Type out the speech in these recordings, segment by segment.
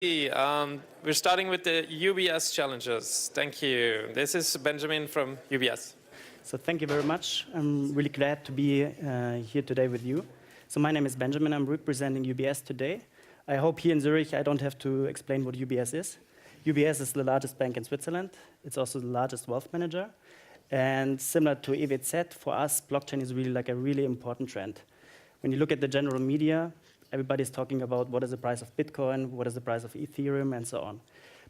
We're starting with the UBS challenges. Thank you. This is Benjamin from UBS. So thank you very much. I'm really glad to be here today with you. So my name is Benjamin. I'm representing UBS today. I hope here in Zurich I don't have to explain what UBS is. UBS is the largest bank in Switzerland. It's also the largest wealth manager. And similar to BIOTS, for us, blockchain is really like a really important trend. When you look at the general media, everybody's talking about what is the price of Bitcoin, what is the price of Ethereum, and so on.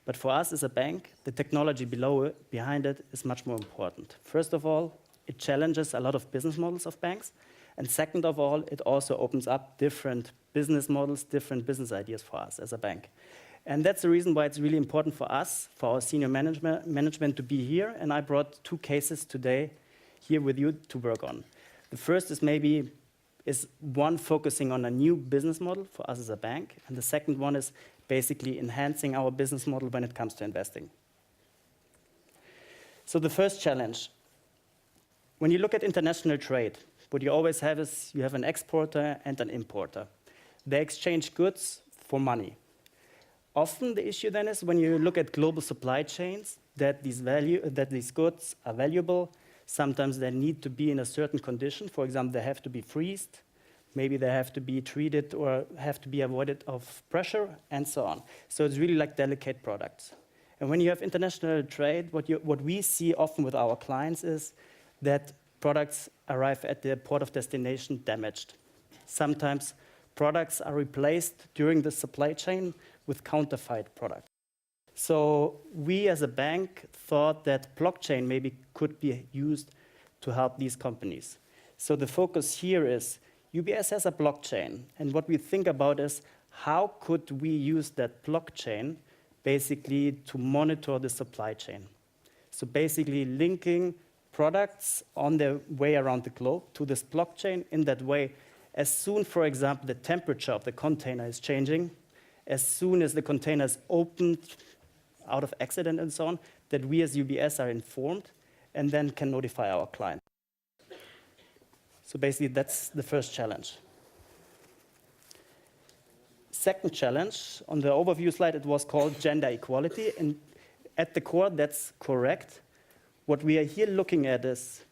But for us as a bank, the technology behind it is much more important. First of all, it challenges a lot of business models of banks. And second of all, it also opens up different business models, different business ideas for us as a bank. And that's the reason why it's really important for us, for our senior management to be here. And I brought two cases today here with you to work on. The first is one focusing on a new business model for us as a bank, and the second one is basically enhancing our business model when it comes to investing. So the first challenge, when you look at international trade, what you always have is you have an exporter and an importer. They exchange goods for money. Often the issue then is when you look at global supply chains, that these goods are valuable. Sometimes they need to be in a certain condition. For example, they have to be freezed. Maybe they have to be treated or have to be avoided of pressure, and so on. So it's really like delicate products. And when you have international trade, what we see often with our clients is that products arrive at the port of destination damaged. Sometimes products are replaced during the supply chain with counterfeit products. So we as a bank thought that blockchain maybe could be used to help these companies. So the focus here is UBS has a blockchain, and what we think about is how could we use that blockchain basically to monitor the supply chain. So basically linking products on their way around the globe to this blockchain in that way, as soon, for example, the temperature of the container is changing, as soon as the container is opened out of accident and so on, that we as UBS are informed and then can notify our client. So basically, that's the first challenge. Second challenge, on the overview slide, it was called gender equality. And at the core, that's correct. What we are here looking at is,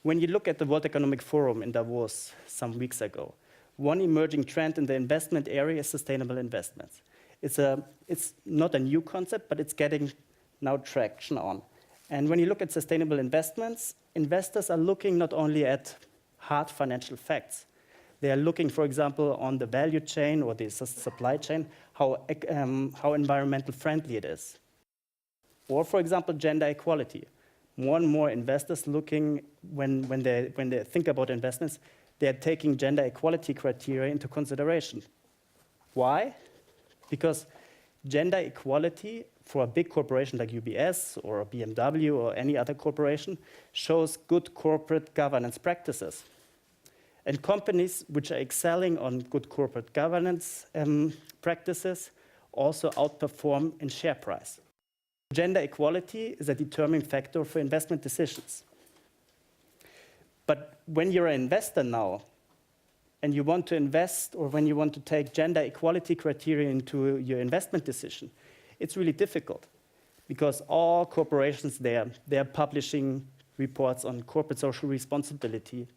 when you look at the World Economic Forum in Davos some weeks ago, one emerging trend in the investment area is sustainable investments. It's not a new concept, but it's getting now traction on. And when you look at sustainable investments, investors are looking not only at hard financial facts. They are looking, for example, on the value chain or the supply chain, how environmental friendly it is. Or, for example, gender equality. More and more investors looking, when they think about investments, they are taking gender equality criteria into consideration. Why? Because gender equality for a big corporation like UBS or BMW or any other corporation shows good corporate governance practices. And companies which are excelling on good corporate governance practices also outperform in share price. Gender equality is a determining factor for investment decisions. But when you're an investor now, and you want to invest, or when you want to take gender equality criteria into your investment decision, it's really difficult because all corporations they are publishing reports on corporate social responsibility.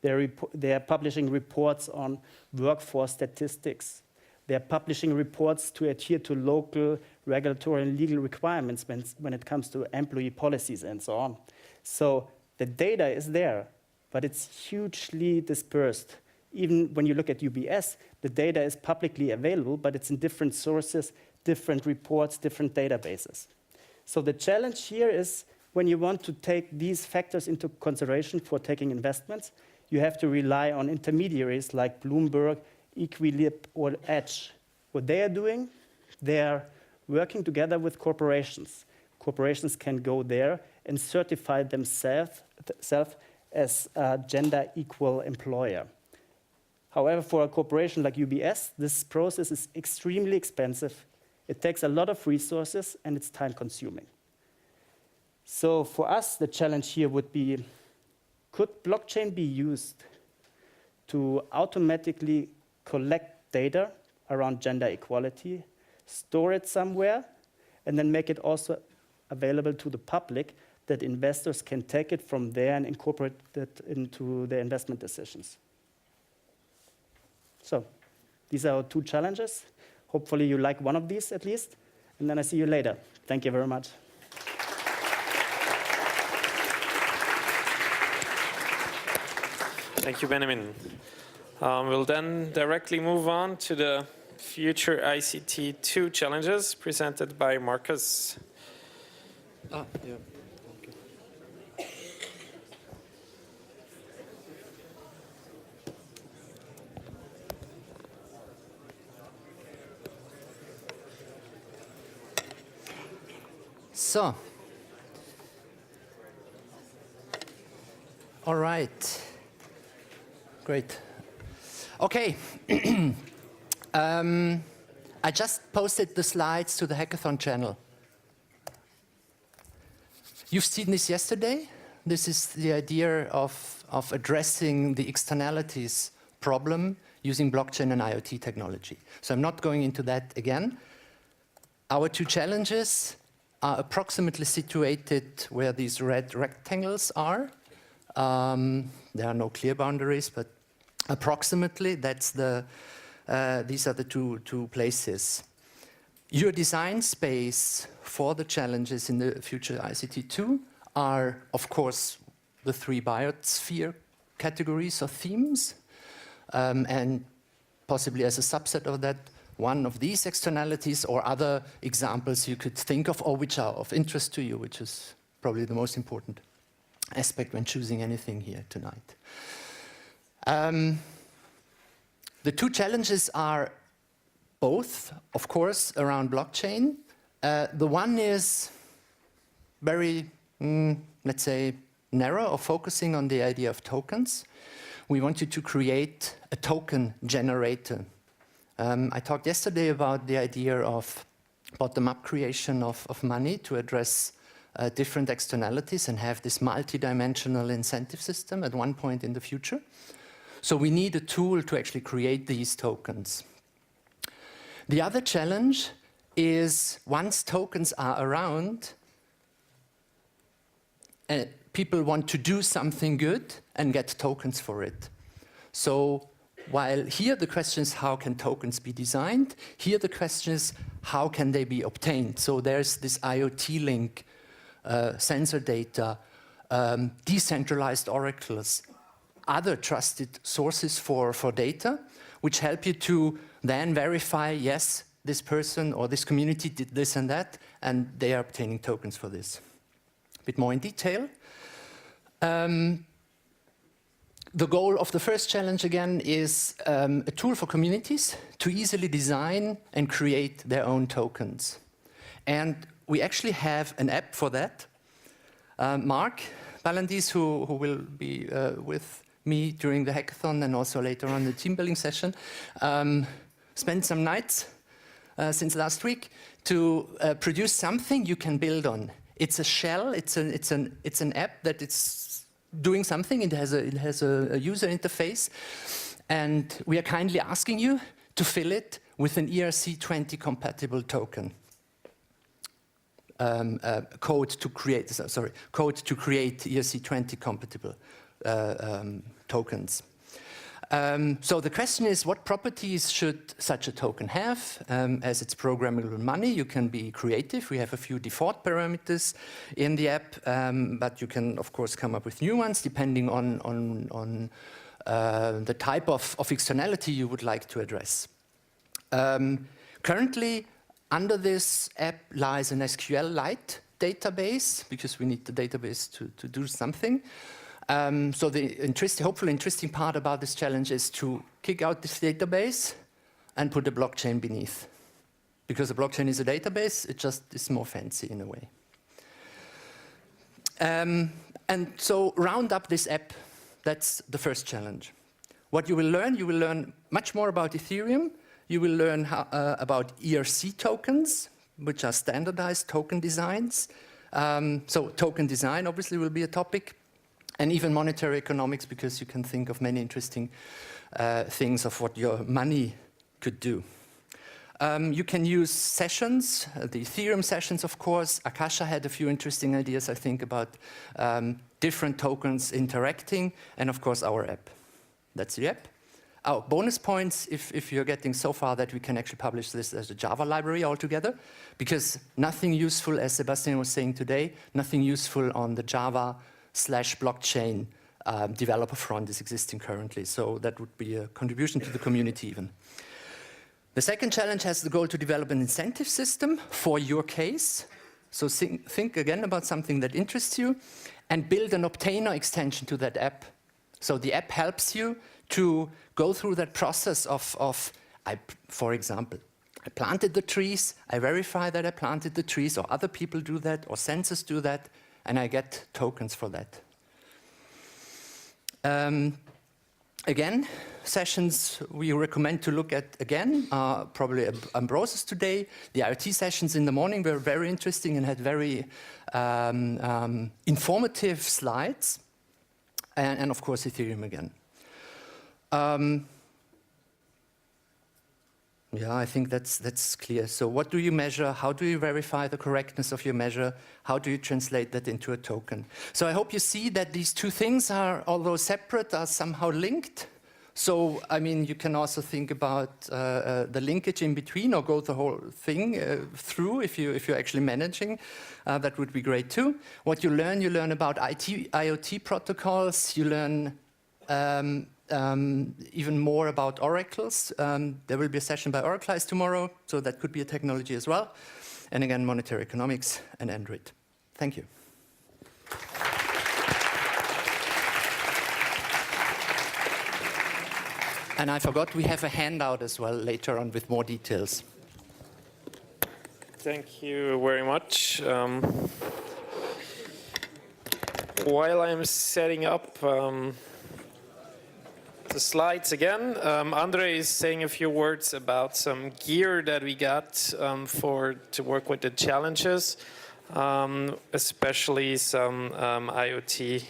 They are publishing reports on workforce statistics. They are publishing reports to adhere to local regulatory and legal requirements when it comes to employee policies and so on. So the data is there, but it's hugely dispersed. Even when you look at UBS, the data is publicly available, but it's in different sources, different reports, different databases. So the challenge here is when you want to take these factors into consideration for taking investments, you have to rely on intermediaries like Bloomberg, Equilib, or Edge. What they are doing, they are working together with corporations. Corporations can go there and certify themselves as a gender equal employer. However, for a corporation like UBS, this process is extremely expensive. It takes a lot of resources, and it's time-consuming. So for us, the challenge here would be, could blockchain be used to automatically collect data around gender equality store it somewhere, and then make it also available to the public that investors can take it from there and incorporate it into their investment decisions. So these are our 2 challenges. Hopefully you like one of these at least, and then I see you later. Thank you very much. Thank you, Benjamin. We'll then directly move on to the FuturICT2 challenges presented by Marcus. Yeah. So, all right, great. Okay, I just posted the slides to the Hackathon channel. You've seen this yesterday. This is the idea of addressing the externalities problem using blockchain and IoT technology. So I'm not going into that again. Our 2 challenges are approximately situated where these red rectangles are. There are no clear boundaries, but approximately that's these are the two places. Your design space for the challenges in the FuturICT2 are, of course, the 3 biosphere categories or themes, and possibly as a subset of that, one of these externalities or other examples you could think of or which are of interest to you, which is probably the most important aspect when choosing anything here tonight. The 2 challenges are both, of course, around blockchain. The one is very, let's say, narrow or focusing on the idea of tokens. We want you to create a token generator. I talked yesterday about the idea of bottom-up creation of money to address different externalities and have this multi-dimensional incentive system at one point in the future. So we need a tool to actually create these tokens. The other challenge is once tokens are around, people want to do something good and get tokens for it. So while here the question is how can tokens be designed, here the question is how can they be obtained. So there's this IoT link, sensor data, decentralized oracles, other trusted sources for data, which help you to then verify, yes, this person or this community did this and that, and they are obtaining tokens for this. A bit more in detail. The goal of the first challenge, again, is a tool for communities to easily design and create their own tokens. And we actually have an app for that. Mark Ballandis, who will be with me during the hackathon and also later on the team building session, spent some nights since last week to produce something you can build on. It's a shell, it's an app that it's doing something, it has a user interface, and we are kindly asking you to fill it with an ERC20 compatible token. Code to create ERC20 compatible tokens. So the question is, what properties should such a token have? As it's programmable money, you can be creative. We have a few default parameters in the app, but you can, of course, come up with new ones depending on the type of externality you would like to address. Currently, under this app lies an SQLite database, because we need the database to do something. So the hopefully interesting part about this challenge is to kick out this database and put a blockchain beneath. Because a blockchain is a database, it just is more fancy in a way. And so round up this app, that's the first challenge. What you will learn much more about Ethereum. You will learn about ERC tokens, which are standardized token designs. So token design obviously will be a topic. And even monetary economics, because you can think of many interesting things of what your money could do. You can use sessions, the Ethereum sessions, of course. Akasha had a few interesting ideas, I think, about different tokens interacting, and of course our app. That's the app. Oh, bonus points if you're getting so far that we can actually publish this as a Java library altogether, because nothing useful, as Sebastian was saying today, nothing useful on the Java/blockchain developer front is existing currently. So that would be a contribution to the community even. The second challenge has the goal to develop an incentive system for your case. So think again about something that interests you and build an obtainer extension to that app. So the app helps you to go through that process of for example, I planted the trees, I verify that I planted the trees, or other people do that, or sensors do that, and I get tokens for that. Again, sessions we recommend to look at again are probably Ambrose's today. The IoT sessions in the morning were very interesting and had very informative slides. And of course, Ethereum again. Yeah, I think that's clear. So what do you measure? How do you verify the correctness of your measure? How do you translate that into a token? So I hope you see that these two things are, although separate, are somehow linked. So, I mean, you can also think about the linkage in between, or go the whole thing through if you're actually managing. That would be great too. What you learn about IoT protocols. You learn even more about oracles. There will be a session by Oraclize tomorrow, so that could be a technology as well. And again, monetary economics and Android. Thank you. And I forgot, we have a handout as well later on with more details. Thank you very much. While I'm setting up the slides again, Andre is saying a few words about some gear that we got to work with the challenges, especially some IoT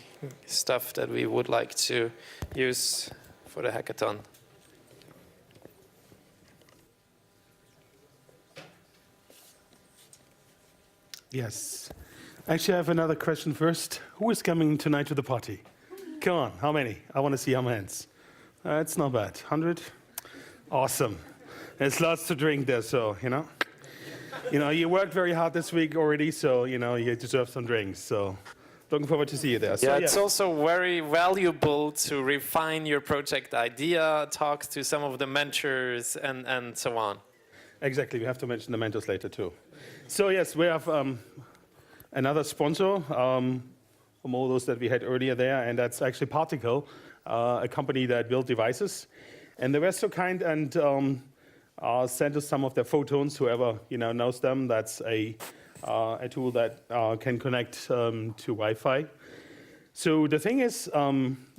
stuff that we would like to use for the hackathon. Yes. Actually, I have another question first. Who is coming tonight to the party? Come on, how many? I want to see your hands. It's not bad. 100? Awesome. There's lots to drink there, so, you worked very hard this week already, so, you deserve some drinks. So, looking forward to see you there. Yeah, it's also very valuable to refine your project idea, talk to some of the mentors, and so on. Exactly. We have to mention the mentors later, too. So, yes, we have another sponsor from all those that we had earlier there, and that's actually Particle, a company that built devices. And they were so kind and sent us some of their photons, whoever knows them. That's a tool that can connect to Wi-Fi. So the thing is,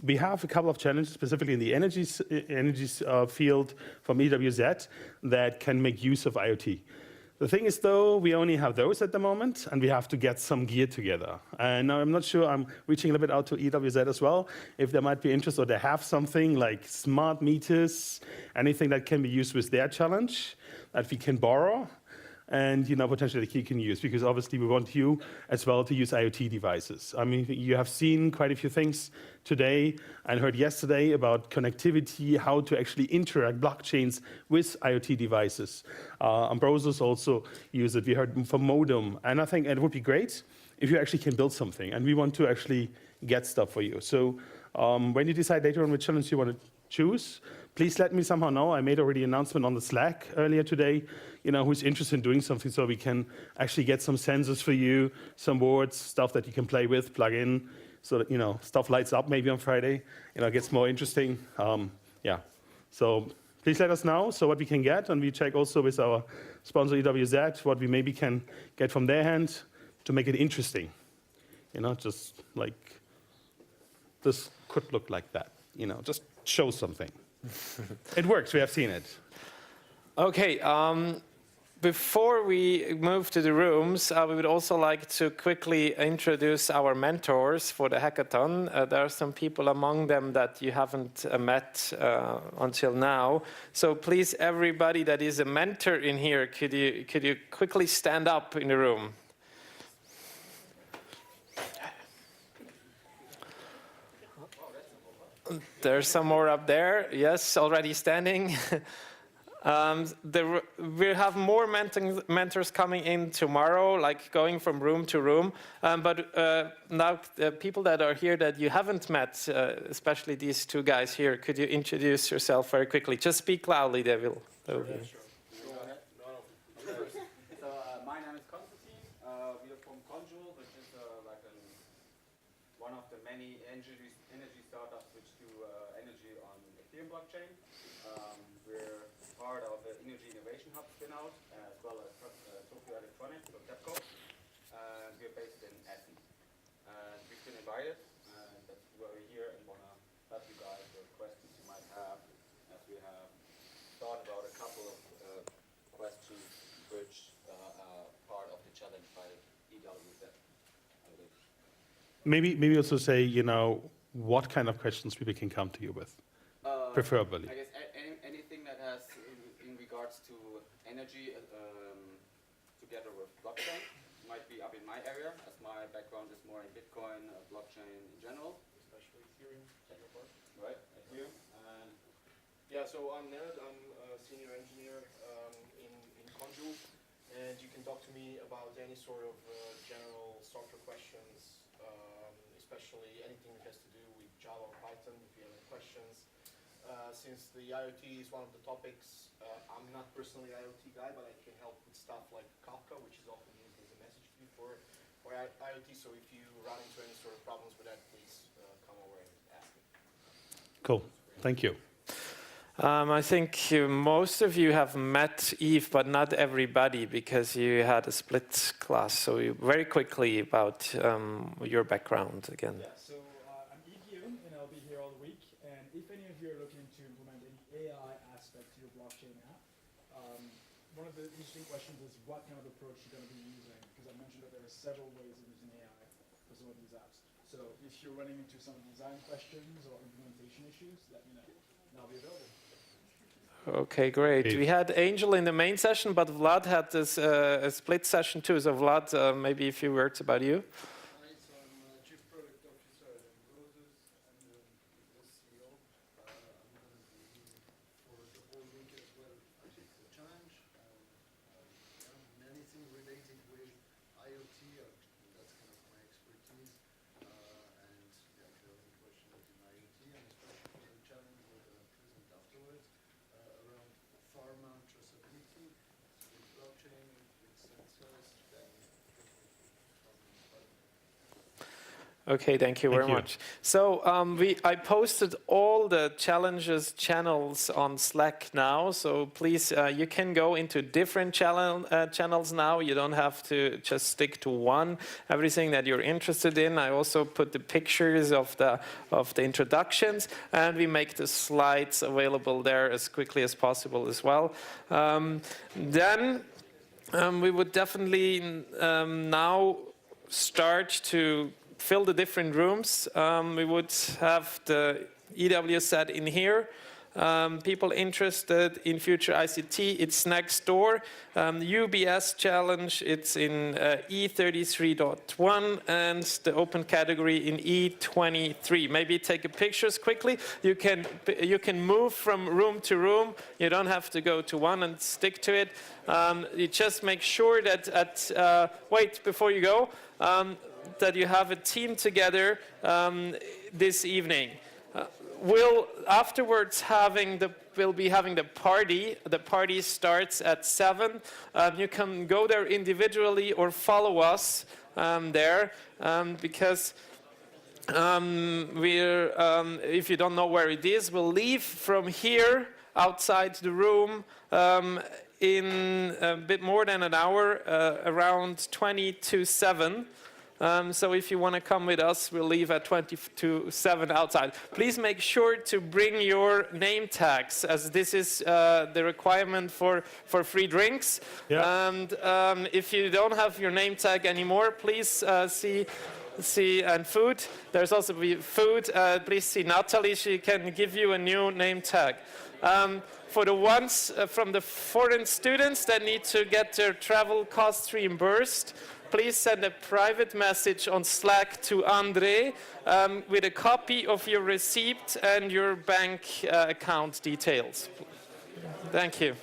we have a couple of challenges, specifically in the energy field from EWZ, that can make use of IoT. The thing is, though, we only have those at the moment, and we have to get some gear together. And I'm not sure, I'm reaching a little bit out to EWZ as well, if there might be interest, or they have something like smart meters, anything that can be used with their challenge, that we can borrow, and potentially you can use, because obviously we want you as well to use IoT devices. I mean, you have seen quite a few things today and heard yesterday about connectivity, how to actually interact blockchains with IoT devices. Ambrosus also use it. We heard from Modem, and I think it would be great if you actually can build something, and we want to actually get stuff for you. So when you decide later on which challenge you want to choose, please let me somehow know. I made already an announcement on the Slack earlier today, who's interested in doing something, so we can actually get some sensors for you, some boards, stuff that you can play with, plug in, so that, stuff lights up maybe on Friday, gets more interesting. Yeah, so please let us know so what we can get, and we check also with our sponsor EWZ what we maybe can get from their hand to make it interesting. Just like this could look like that, just show something. It works, we have seen it. Okay, Before we move to the rooms, we would also like to quickly introduce our mentors for the hackathon. There are some people among them that you haven't met until now. So please, everybody that is a mentor in here, could you quickly stand up in the room? There's some more up there. Yes, already standing. We'll have more mentors coming in tomorrow, like going from room to room. But now, the people that are here that you haven't met, especially these two guys here, could you introduce yourself very quickly? Just speak loudly, they will. Sure. Go ahead. So my name is Konstantin. We are from Conjul, which is one of the many energy startups which do energy on Ethereum blockchain. We're part of the Energy Innovation Hub spin-out, as well as Tokyo Electronics, or TEPCO. We're based in Essen. We've been invited, and that's why we're here, and want to help you guys with questions you might have, as we have thought about a couple of questions which are part of the challenge by EWZ. Maybe also say, what kind of questions people can come to you with, preferably. I guess anything that has in regards to energy together with blockchain might be up in my area, as my background is more in Bitcoin, blockchain in general. Especially Ethereum. Right, Ethereum. And yeah, so I'm Ned, I'm a senior engineer in Conjul, and you can talk to me about any sort of general software questions, especially anything that has to do with Java or Python, if you have any questions. Since the IoT is one of the topics, I'm not personally an IoT guy, but I can help with stuff like Kafka, which is often used as a message queue for IoT, so if you run into any sort of problems with that, please come over and ask me. Cool, thank you. I think most of you have met Yves, but not everybody, because you had a split class. So very quickly about your background again. Yeah, so I'm Yves Yoon, and I'll be here all week. And if any of you are looking to implement any AI aspect to your blockchain app, one of the interesting questions is what kind of approach you're going to be using, because I mentioned that there are several ways of using AI for some of these apps. So if you're running into some design questions or implementation issues, let me know, and I'll be available. Okay, great. We had Angel in the main session, but Vlad had this a split session too. So Vlad, maybe a few words about you. Hi, so I'm Chief Product Officer at Roses and the CEO. I'm going to be for the whole week as well at the challenge. Many things related with IoT, that's kind of my expertise. And yeah, if you have any questions in IoT, and especially for the challenge we're going to present afterwards, around pharma traceability, with blockchain, with sensors, then Okay, thank you very much. So I posted all the challenges channels on Slack now. So please, you can go into different channels now. You don't have to just stick to one. Everything that you're interested in. I also put the pictures of the introductions, and we make the slides available there as quickly as possible as well. Then we would definitely now start to fill the different rooms. We would have the EW set in here. People interested in future ICT, it's next door. UBS challenge, it's in E33.1, and the open category in E23. Maybe take pictures quickly. You can move from room to room. You don't have to go to one and stick to it. You just make sure that wait, before you go, that you have a team together this evening. We'll afterwards we'll be having the party. The party starts at 7. You can go there individually or follow us there, because if you don't know where it is, we'll leave from here outside the room in a bit more than an hour, around 20 to 7. So if you want to come with us, we'll leave at 7 outside. Please make sure to bring your name tags, as this is the requirement for free drinks. Yeah. And if you don't have your name tag anymore, please see and food. There's also food. Please see Natalie. She can give you a new name tag. For the ones from the foreign students that need to get their travel costs reimbursed, please send a private message on Slack to Andre with a copy of your receipt and your bank account details. Thank you.